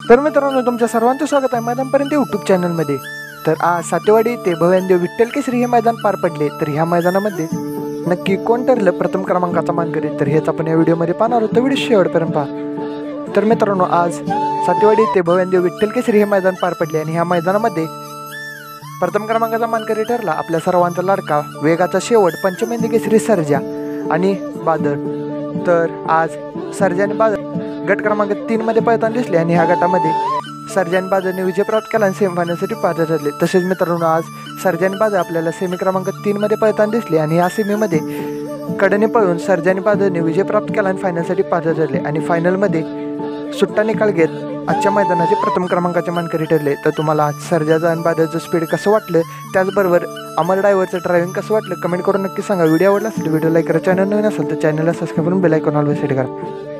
तर मित्रांनो, तुमच्या सर्वांचं स्वागत आहे मैदानपर्यंत यूट्यूब चॅनलमध्ये. तर आज सातेवाडी ते भव्यानदेव विठ्ठल केसरी हे मैदान पार पडले. तर ह्या मैदानामध्ये नक्की कोण ठरलं प्रथम क्रमांकाचा मानकरी, तर हेच आपण या व्हिडिओमध्ये पाहणार आहोत. तर व्हिडिओ शेवटपर्यंत पहा. तर मित्रांनो, आज सातेवाडी ते भव्यानदेव विठ्ठल केसरी हे मैदान पार पडले आणि ह्या मैदानामध्ये प्रथम क्रमांकाचा मानकरी ठरला आपल्या सर्वांचा लाडका वेगाचा शेवट पंचमेंदी केसरी सर्जा आणि बादल. तर आज सर्जा आणि बादल गट क्रमांक 3 मध्ये पळताना दिसले आणि ह्या गटामध्ये सर्जा आणि बादलने विजय प्राप्त केला आणि सेमीफायनलसाठी पात्र ठरले. तसेच मित्रांनो, आज सर्जा आणि बादल आपल्याला सेमी क्रमांक 3 मध्ये पळताना दिसले आणि या सेमीमध्ये कडने पळून सर्जा आणि बादलने विजय प्राप्त केला आणि फायनलसाठी पात्र ठरले आणि फायनलमध्ये सुट्टा निकाल घेत आजच्या मैदानाचे प्रथम क्रमांकाचे मानकरी ठरले. तर तुम्हाला आज सर्जाचं आणि बादलचं स्पीड कसं वाटलं, त्याचबरोबर अमर ड्रायव्हरचं ड्रायव्हिंग कसं वाटलं, कमेंट करून नक्की सांगा. व्हिडिओ आवडला असेल व्हिडिओ लाईक करा, चॅनल नवीन असेल तर चॅनलला सबस्क्राईब करून बेल आयकॉन ऑलवेज सेट करा.